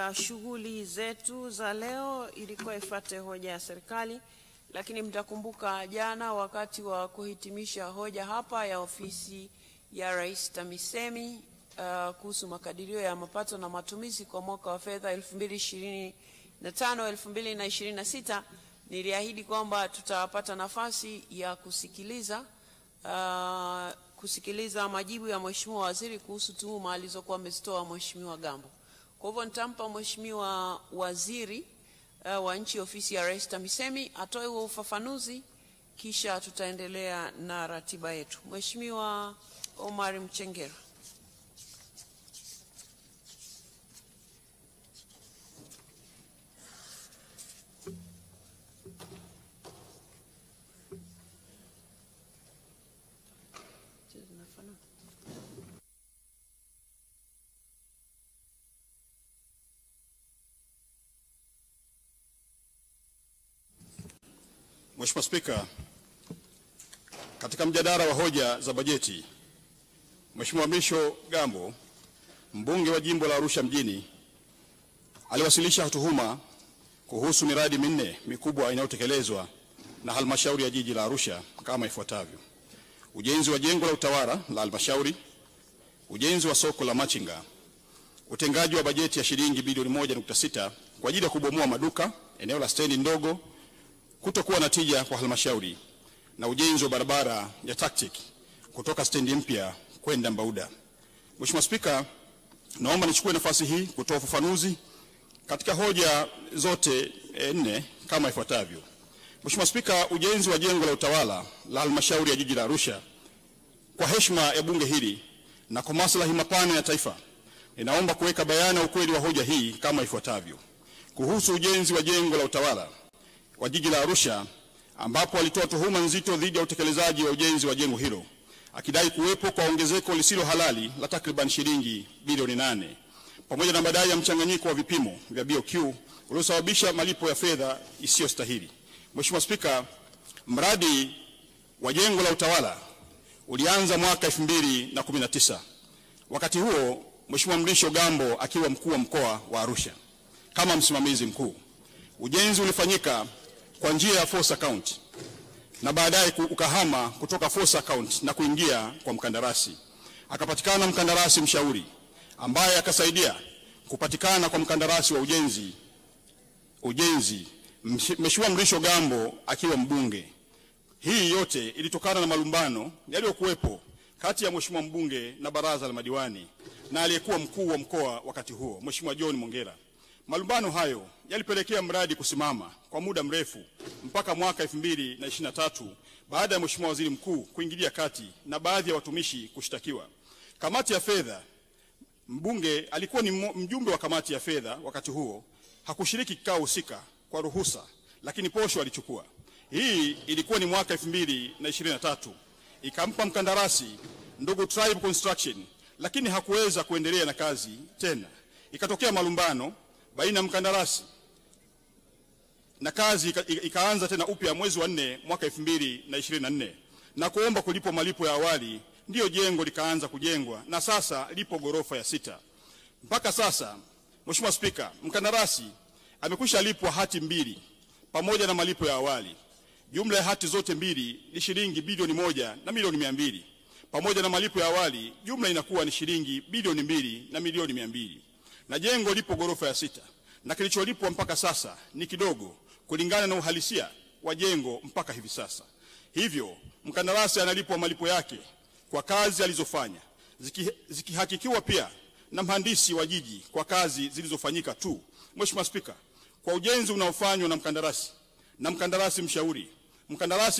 ya shughuli zetu za leo ilikuwa ifuate hoja ya serikali, lakini mtakumbuka jana wakati wa kuhitimisha hoja hapa ya ofisi ya Rais TAMISEMI kuhusu makadirio ya mapato na matumizi kwa mwaka wa fedha 2025-2026, niliahidi kwamba tutapata nafasi ya kusikiliza majibu ya Mheshimiwa Waziri kuhusu tuhuma alizokuwa amezitoa Mheshimiwa Gambo. Kwa hivyo nitampa Mheshimiwa Waziri wa Nchi Ofisi ya Rais TAMISEMI atoe huo ufafanuzi, kisha tutaendelea na ratiba yetu. Mheshimiwa Omar Mchengero. Mheshimiwa Spika, katika mjadala wa hoja za bajeti, Mheshimiwa Mrisho Gambo, mbunge wa jimbo la Arusha mjini, aliwasilisha tuhuma kuhusu miradi minne mikubwa inayotekelezwa na halmashauri ya jiji la Arusha kama ifuatavyo: ujenzi wa jengo la utawala la halmashauri, ujenzi wa soko la machinga, utengaji wa bajeti ya shilingi bilioni 1.6 kwa ajili ya kubomoa maduka eneo la stendi ndogo, kutokuwa na tija kwa halmashauri, na ujenzi wa barabara ya TACTIC kutoka stendi mpya kwenda Mbauda. Mheshimiwa Spika, naomba nichukue nafasi hii kutoa ufafanuzi katika hoja zote nne kama ifuatavyo. Mheshimiwa Spika, ujenzi wa jengo la utawala la halmashauri ya jiji la Arusha, kwa heshima ya bunge hili na kwa maslahi mapana ya taifa, ninaomba kuweka bayana ukweli wa hoja hii kama ifuatavyo. Kuhusu ujenzi wa jengo la utawala wa jiji la Arusha, ambapo alitoa tuhuma nzito dhidi ya utekelezaji wa ujenzi wa jengo hilo, akidai kuwepo kwa ongezeko lisilo halali la takriban shilingi bilioni 8 pamoja na madai ya mchanganyiko wa vipimo vya BOQ uliosababisha malipo ya fedha isiyostahili. Mheshimiwa Spika, mradi wa jengo la utawala ulianza mwaka 2019. Wakati huo Mheshimiwa Mrisho Gambo akiwa mkuu wa mkoa wa Arusha kama msimamizi mkuu. Ujenzi ulifanyika kwa njia ya force account na baadaye ukahama kutoka force account na kuingia kwa mkandarasi. Akapatikana mkandarasi mshauri ambaye akasaidia kupatikana kwa mkandarasi wa ujenzi Mheshimiwa Mrisho Gambo akiwa mbunge. Hii yote ilitokana na malumbano yaliyokuwepo kati ya Mheshimiwa mbunge na baraza la madiwani na aliyekuwa mkuu wa mkoa wakati huo, Mheshimiwa John Mongera. Malumbano hayo yalipelekea mradi kusimama kwa muda mrefu mpaka mwaka 2023 baada ya Mheshimiwa Waziri Mkuu kuingilia kati na baadhi ya watumishi kushtakiwa. Kamati ya fedha, mbunge alikuwa ni mjumbe wa kamati ya fedha wakati huo, hakushiriki kikao husika kwa ruhusa, lakini posho alichukua. Hii ilikuwa ni mwaka 2023. Ikampa mkandarasi ndugu Tribe Construction, lakini hakuweza kuendelea na kazi tena. Ikatokea malumbano baina ya mkandarasi na kazi ikaanza tena upya mwezi wa 4 mwaka 2024 na kuomba kulipwa malipo ya awali. Ndio jengo likaanza kujengwa na sasa lipo gorofa ya 6. Mpaka sasa, Mheshimiwa Spika, mkandarasi amekwisha lipwa hati 2 pamoja na malipo ya awali. Jumla ya hati zote mbili ni shilingi bilioni 1 na milioni 200. Pamoja na malipo ya awali, jumla inakuwa ni shilingi bilioni 2 na milioni 200. Na jengo lipo gorofa ya 6 na kilicholipwa mpaka sasa ni kidogo kulingana na uhalisia wa jengo mpaka hivi sasa. Hivyo mkandarasi analipwa malipo yake kwa kazi alizofanya, zikihakikiwa pia na mhandisi wa jiji kwa kazi zilizofanyika tu. Mheshimiwa Spika, kwa ujenzi unaofanywa na mkandarasi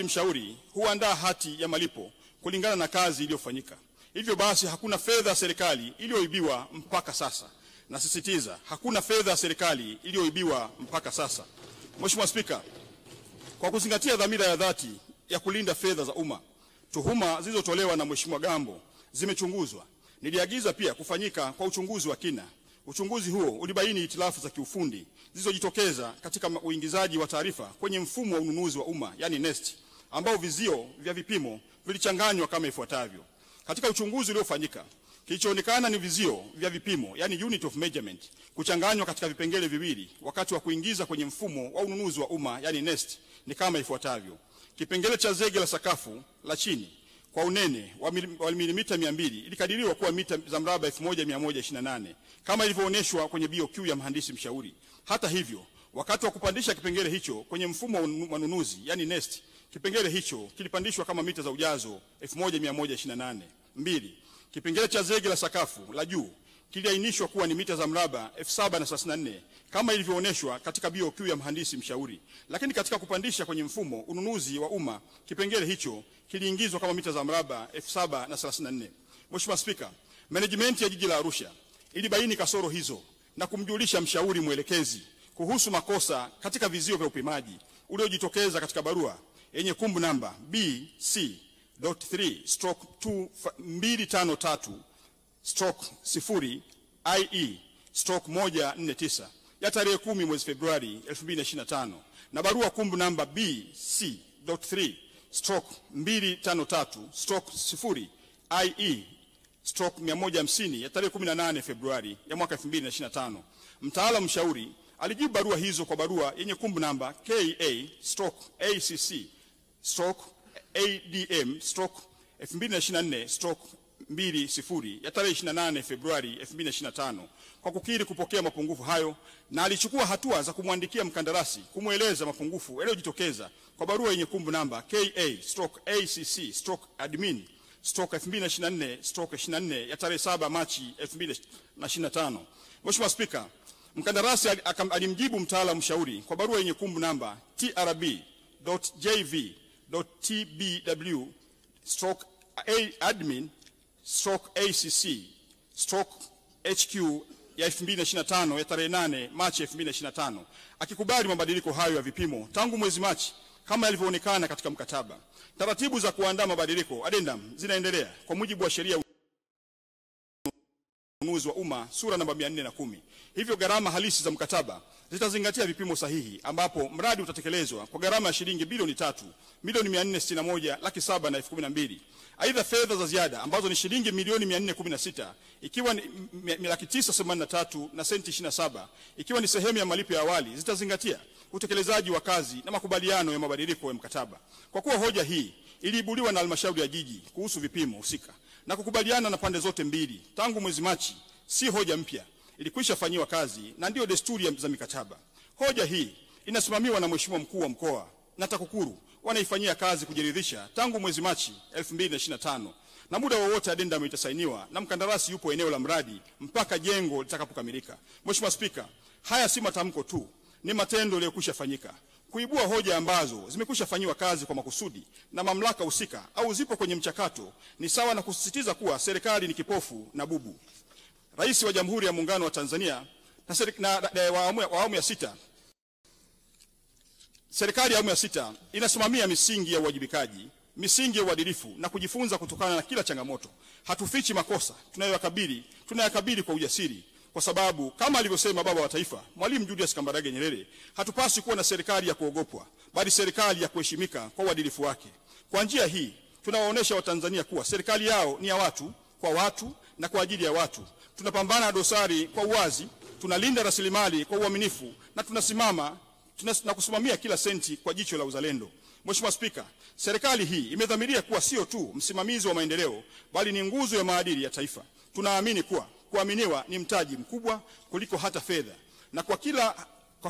mshauri huandaa hati ya malipo kulingana na kazi iliyofanyika. Hivyo basi hakuna fedha ya serikali iliyoibiwa mpaka sasa. Nasisitiza, hakuna fedha ya serikali iliyoibiwa mpaka sasa. Mheshimiwa Spika, kwa kuzingatia dhamira ya dhati ya kulinda fedha za umma, tuhuma zilizotolewa na Mheshimiwa Gambo zimechunguzwa. Niliagiza pia kufanyika kwa uchunguzi wa kina. Uchunguzi huo ulibaini hitilafu za kiufundi zilizojitokeza katika uingizaji wa taarifa kwenye mfumo wa ununuzi wa umma, yani NeST, ambao vizio vya vipimo vilichanganywa kama ifuatavyo. Katika uchunguzi uliofanyika, Kilichoonekana ni vizio vya vipimo, yani unit of measurement, kuchanganywa katika vipengele viwili wakati wa kuingiza kwenye mfumo wa ununuzi wa umma, yani NeST, ni kama ifuatavyo. Kipengele cha zege la sakafu la chini kwa unene wa milimita 200 ilikadiriwa kuwa mita za mraba 1128 kama ilivyoonyeshwa kwenye BOQ ya mhandisi mshauri. Hata hivyo, wakati wa kupandisha kipengele hicho kwenye mfumo wa manunuzi, yani NeST, kipengele hicho kilipandishwa kama mita za ujazo 1128. 2. Kipengele cha zege la sakafu la juu kiliainishwa kuwa ni mita za mraba 7034 kama ilivyoonyeshwa katika BOQ ya mhandisi mshauri. Lakini katika kupandisha kwenye mfumo ununuzi wa umma, kipengele hicho kiliingizwa kama mita za mraba 7034. Mheshimiwa Spika, management ya jiji la Arusha ilibaini kasoro hizo na kumjulisha mshauri mwelekezi kuhusu makosa katika vizio vya upimaji uliojitokeza katika barua yenye kumbu namba BC.3/253/0/IE/149 ya tarehe 10 mwezi Februari 2025 na barua kumbu namba BC.3/253/0/IE/150 ya tarehe 18 Februari ya mwaka 2025. Mtaalamu mshauri alijibu barua hizo kwa barua yenye kumbu namba KA/ACC/ADM/2024/20 ya tarehe 28 Februari 2025 kwa kukiri kupokea mapungufu hayo, na alichukua hatua za kumwandikia mkandarasi kumweleza mapungufu yaliyojitokeza kwa barua yenye kumbu namba KA/ACC/ADMIN/2024/24 ya tarehe 7 Machi 2025. Mheshimiwa Spika, mkandarasi alimjibu mtaalamu mshauri kwa barua yenye kumbu namba TRB.JV.TBW/admin/ACC/HQ ya 2025 ya tarehe 8 Machi 2025 akikubali mabadiliko hayo ya vipimo tangu mwezi Machi kama yalivyoonekana katika mkataba. Taratibu za kuandaa mabadiliko addendum zinaendelea kwa mujibu wa sheria ununuzi wa umma sura namba 410. Hivyo gharama halisi za mkataba zitazingatia vipimo sahihi, ambapo mradi utatekelezwa kwa gharama ya shilingi bilioni 3,461,712,000. Aidha, fedha za ziada ambazo ni shilingi milioni 416 ikiwa ni 983 na senti 27 ikiwa ni sehemu ya malipo ya awali zitazingatia utekelezaji wa kazi na makubaliano ya mabadiliko ya mkataba. Kwa kuwa hoja hii iliibuliwa na halmashauri ya jiji kuhusu vipimo husika na kukubaliana na pande zote mbili tangu mwezi Machi, si hoja mpya, ilikwisha fanyiwa kazi na ndio desturi za mikataba. Hoja hii inasimamiwa na Mheshimiwa Mkuu wa Mkoa na TAKUKURU wanaifanyia kazi kujiridhisha tangu mwezi Machi 2025, na muda wowote addendum itasainiwa na mkandarasi yupo eneo la mradi mpaka jengo litakapokamilika. Mheshimiwa Spika, haya si matamko tu, ni matendo yaliyokwisha fanyika. Kuibua hoja ambazo zimekwisha fanyiwa kazi kwa makusudi na mamlaka husika au zipo kwenye mchakato ni sawa na kusisitiza kuwa serikali ni kipofu na bubu. Rais wa Jamhuri ya Muungano wa Tanzania serikali ya awamu ya sita inasimamia misingi ya uwajibikaji, misingi ya uadilifu na kujifunza kutokana na kila changamoto. Hatufichi makosa tunayakabili kwa ujasiri, kwa sababu kama alivyosema baba wa taifa Mwalimu Julius Kambarage Nyerere, hatupaswi kuwa na serikali ya kuogopwa, bali serikali ya kuheshimika kwa uadilifu wake. Kwa njia hii tunawaonesha Watanzania kuwa serikali yao ni ya watu, kwa watu na kwa ajili ya watu. Tunapambana na dosari kwa uwazi, tunalinda rasilimali kwa uaminifu na tunasimama na kusimamia kila senti kwa jicho la uzalendo. Mheshimiwa Spika, serikali hii imedhamiria kuwa sio tu msimamizi wa maendeleo, bali ni nguzo ya maadili ya taifa. Tunaamini kuwa kuaminiwa ni mtaji mkubwa kuliko hata fedha, na kwa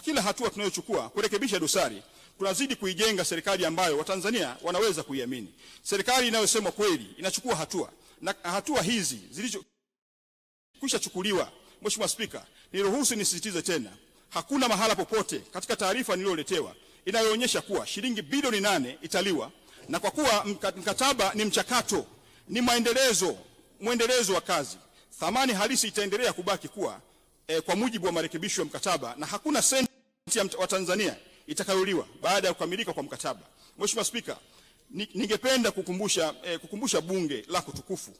kila hatua tunayochukua kurekebisha dosari, tunazidi kuijenga serikali ambayo Watanzania wanaweza kuiamini. Serikali inayosema kweli inachukua hatua, na hatua hizi zilizokwisha chukuliwa. Mheshimiwa Spika, niruhusu nisisitize tena, hakuna mahala popote katika taarifa niliyoletewa inayoonyesha kuwa shilingi bilioni 8 italiwa, na kwa kuwa mkataba ni mchakato, ni mwendelezo wa kazi, thamani halisi itaendelea kubaki kuwa kwa mujibu wa marekebisho ya mkataba, na hakuna senti wa Tanzania itakayoliwa baada ya kukamilika kwa mkataba. Mheshimiwa Spika, ningependa kukumbusha bunge lako tukufu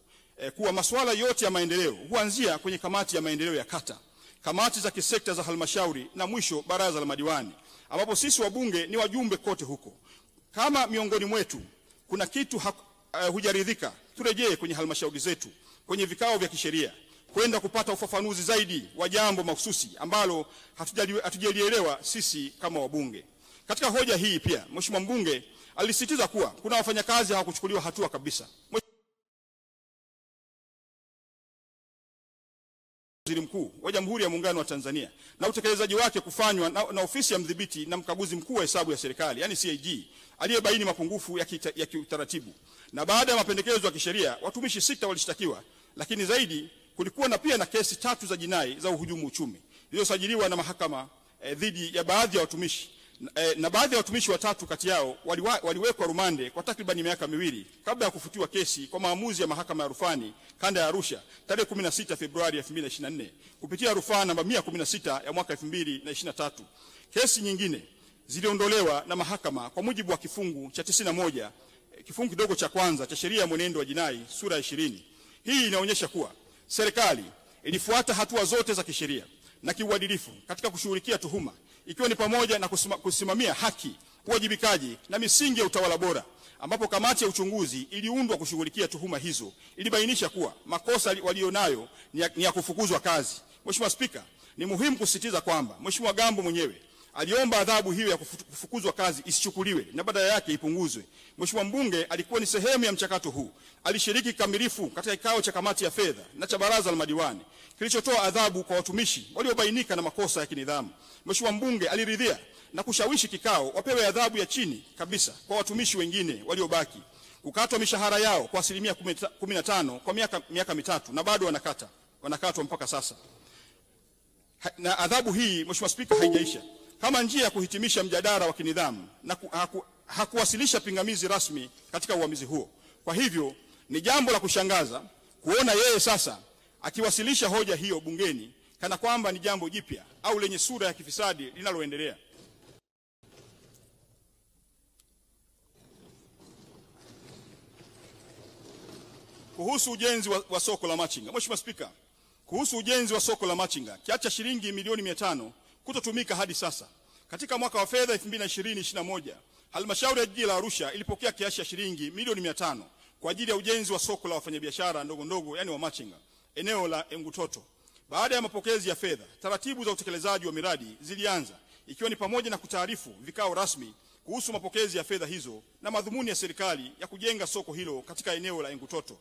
kuwa masuala yote ya maendeleo huanzia kwenye kamati ya maendeleo ya kata, kamati za kisekta za halmashauri na mwisho baraza la madiwani, ambapo sisi wabunge ni wajumbe kote huko. Kama miongoni mwetu kuna kitu hujaridhika, turejee kwenye halmashauri zetu, kwenye vikao vya kisheria, kwenda kupata ufafanuzi zaidi wa jambo mahususi ambalo hatujalielewa sisi kama wabunge. Katika hoja hii pia Mheshimiwa mbunge alisisitiza kuwa kuna wafanyakazi hawakuchukuliwa hatua kabisa. Waziri Mkuu wa Jamhuri ya Muungano wa Tanzania na utekelezaji wake kufanywa na ofisi ya mdhibiti na mkaguzi mkuu wa hesabu ya serikali, yani CAG, aliyebaini mapungufu ya kiutaratibu. Na baada ya mapendekezo ya kisheria, watumishi 6 walishtakiwa, lakini zaidi kulikuwa pia na kesi 3 za jinai za uhujumu uchumi zilizosajiliwa na mahakama dhidi ya baadhi ya watumishi, na baadhi ya watumishi watatu kati yao waliwekwa rumande kwa takriban miaka 2 kabla ya kufutiwa kesi kwa maamuzi ya mahakama ya rufani kanda ya Arusha tarehe 16 Februari 2024 kupitia rufaa namba 116 ya mwaka 2023. Kesi nyingine ziliondolewa na mahakama kwa mujibu wa kifungu cha 91 kifungu kidogo cha kwanza cha sheria ya mwenendo wa jinai sura ya 20. Hii inaonyesha kuwa serikali ilifuata hatua zote za kisheria na kiuadilifu katika kushughulikia tuhuma, ikiwa ni pamoja na kusimamia haki, uwajibikaji na misingi ya utawala bora, ambapo kamati ya uchunguzi iliundwa kushughulikia tuhuma hizo ilibainisha kuwa makosa walionayo ni ya kufukuzwa kazi. Mheshimiwa Spika, ni muhimu kusisitiza kwamba Mheshimiwa Gambo mwenyewe aliomba adhabu hiyo ya kufukuzwa kazi isichukuliwe na badala yake ipunguzwe. Mheshimiwa mbunge alikuwa ni sehemu ya mchakato huu. Alishiriki kikamilifu katika kikao cha kamati ya fedha na cha baraza la madiwani kilichotoa adhabu kwa watumishi waliobainika na makosa ya kinidhamu. Mheshimiwa mbunge aliridhia na kushawishi kikao wapewe adhabu ya chini kabisa kwa watumishi wengine waliobaki, kukatwa mishahara yao kwa 15% kwa miaka 3 na bado wanakatwa mpaka sasa. Na adhabu hii Mheshimiwa Spika haijaisha. Kama njia ya kuhitimisha mjadala wa kinidhamu na hakuwasilisha pingamizi rasmi katika uamuzi huo. Kwa hivyo ni jambo la kushangaza kuona yeye sasa akiwasilisha hoja hiyo bungeni kana kwamba ni jambo jipya au lenye sura ya kifisadi linaloendelea. Kuhusu ujenzi wa soko la machinga. Mheshimiwa Spika, kuhusu ujenzi wa soko la machinga, kiasi cha shilingi milioni 500 kutotumika hadi sasa. Katika mwaka wa fedha 2020-2021, halmashauri ya jiji la Arusha ilipokea kiasi cha shilingi milioni 500 kwa ajili ya ujenzi wa soko la wafanyabiashara ndogo ndogo, yani wa machinga, eneo la Engutoto. Baada ya mapokezi ya fedha, taratibu za utekelezaji wa miradi zilianza, ikiwa ni pamoja na kutaarifu vikao rasmi kuhusu mapokezi ya fedha hizo na madhumuni ya serikali ya kujenga soko hilo katika eneo la Engutoto.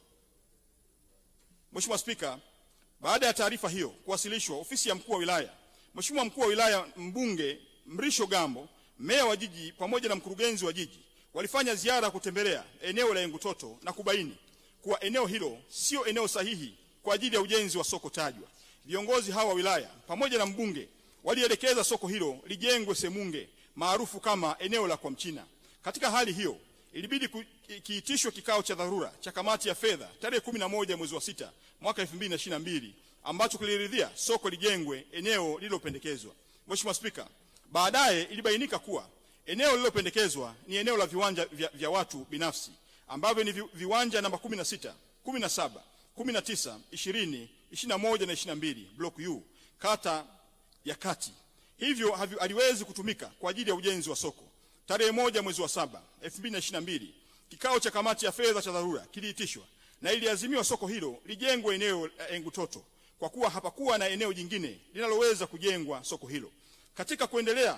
Mheshimiwa Spika, baada ya taarifa hiyo kuwasilishwa ofisi ya mkuu wa wilaya, Mheshimiwa mkuu wa wilaya mbunge Mrisho Gambo, meya wa jiji pamoja na mkurugenzi wa jiji walifanya ziara kutembelea eneo la Engutoto na kubaini kuwa eneo hilo sio eneo sahihi kwa ajili ya ujenzi wa soko tajwa. Viongozi hawa wa wilaya pamoja na mbunge walielekeza soko hilo lijengwe Semunge, maarufu kama eneo la kwa Mchina. Katika hali hiyo ilibidi kiitishwe kikao cha dharura cha kamati ya fedha tarehe 11 mwezi wa 6 mwaka 2022 ambacho kiliridhia soko lijengwe eneo lililopendekezwa. Mheshimiwa Spika, baadaye ilibainika kuwa eneo lililopendekezwa ni eneo la viwanja vya watu binafsi ambavyo ni viwanja namba 16, 17, 19, 20, 21 na 22 block U kata ya Kati. Hivyo haliwezi kutumika kwa ajili ya ujenzi wa soko. Tarehe 1 mwezi wa 7 2022 kikao cha kamati ya fedha cha dharura kiliitishwa na iliazimiwa soko hilo lijengwe eneo Engutoto kwa kuwa hapakuwa na eneo jingine linaloweza kujengwa soko hilo. Katika kuendelea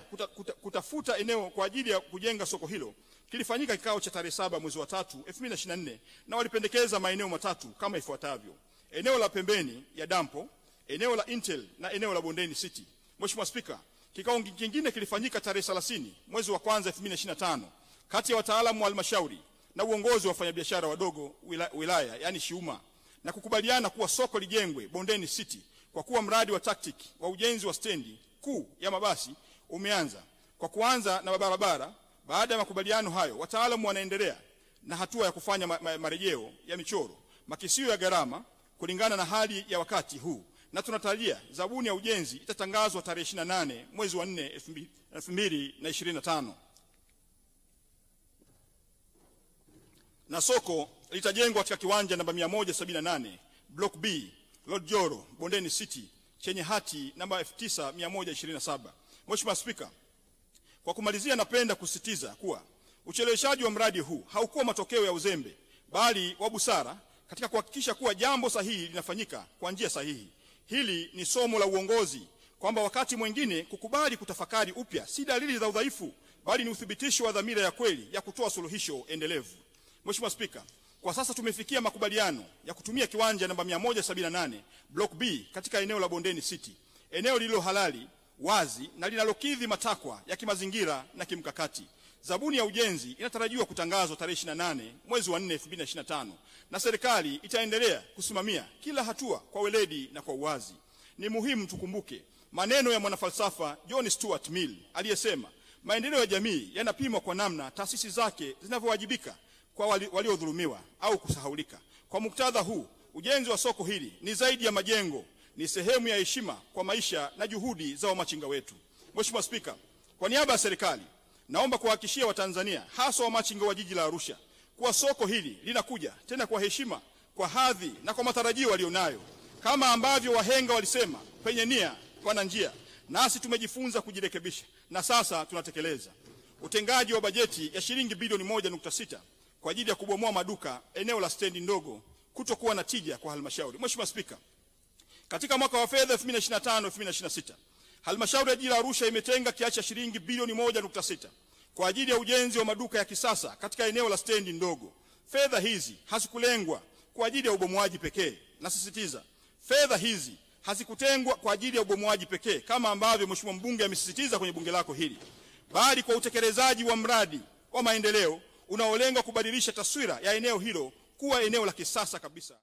kutafuta eneo kwa ajili ya kujenga soko hilo, kilifanyika kikao cha tarehe 7 mwezi wa 3 2024 na walipendekeza maeneo matatu kama ifuatavyo: eneo la pembeni ya dampo, eneo la Intel na eneo la Bondeni City. Mheshimiwa Spika, kikao kingine kilifanyika tarehe 30 mwezi wa 1 2025 kati ya wataalamu wa halmashauri na uongozi wa wafanyabiashara wadogo wilaya, yani Shiuma, na kukubaliana kuwa soko lijengwe Bondeni City kwa kuwa mradi wa tactic wa ujenzi wa stendi kuu ya mabasi umeanza kwa kuanza na barabara. Baada ya makubaliano hayo, wataalamu wanaendelea na hatua ya kufanya marejeo ya michoro, makisio ya gharama kulingana na hali ya wakati huu, na tunatarajia zabuni ya ujenzi itatangazwa tarehe 28 mwezi wa 4 2025. Na soko litajengwa katika kiwanja namba 178 block B Lord Joro Bondeni City chenye hati namba 9127. Mheshimiwa Spika, kwa kumalizia napenda kusisitiza kuwa ucheleweshaji wa mradi huu haukuwa matokeo ya uzembe bali wa busara katika kuhakikisha kuwa jambo sahihi linafanyika kwa njia sahihi. Hili ni somo la uongozi kwamba wakati mwingine kukubali kutafakari upya si dalili za udhaifu, bali ni uthibitisho wa dhamira ya kweli ya kutoa suluhisho endelevu. Mheshimiwa Spika, kwa sasa tumefikia makubaliano ya kutumia kiwanja namba 178 Block B katika eneo la Bondeni City, eneo lililo halali, wazi na linalokidhi matakwa ya kimazingira na kimkakati. Zabuni ya ujenzi inatarajiwa kutangazwa tarehe 28 mwezi wa 4 2025, na serikali itaendelea kusimamia kila hatua kwa weledi na kwa uwazi. Ni muhimu tukumbuke maneno ya mwanafalsafa John Stuart Mill aliyesema, maendeleo ya jamii yanapimwa kwa namna taasisi zake zinavyowajibika kwa waliodhulumiwa au kusahaulika. Kwa muktadha huu, ujenzi wa soko hili ni zaidi ya majengo, ni sehemu ya heshima kwa maisha na juhudi za wamachinga wetu. Mheshimiwa Spika, kwa niaba ya serikali naomba kuhakikishia Watanzania, hasa wamachinga wa jiji la Arusha, kuwa soko hili linakuja tena kwa heshima, kwa hadhi na kwa matarajio walionayo. Kama ambavyo wahenga walisema, penye nia pana njia, nasi tumejifunza kujirekebisha na sasa tunatekeleza. Utengaji wa bajeti ya shilingi bilioni 1.6 kwa ajili ya kubomoa maduka eneo la stendi ndogo kutokuwa na tija kwa halmashauri. Mheshimiwa Spika, katika mwaka wa fedha 2025-2026, halmashauri ya jiji la Arusha imetenga kiasi cha shilingi bilioni 1.6 kwa ajili ya ujenzi wa maduka ya kisasa katika eneo la stendi ndogo. Fedha hizi hazikulengwa kwa ajili ya ubomoaji pekee. Nasisitiza, fedha hizi hazikutengwa kwa ajili ya ubomoaji pekee kama ambavyo Mheshimiwa mbunge amesisitiza kwenye bunge lako hili, bali kwa utekelezaji wa mradi wa maendeleo unaolenga kubadilisha taswira ya eneo hilo kuwa eneo la kisasa kabisa.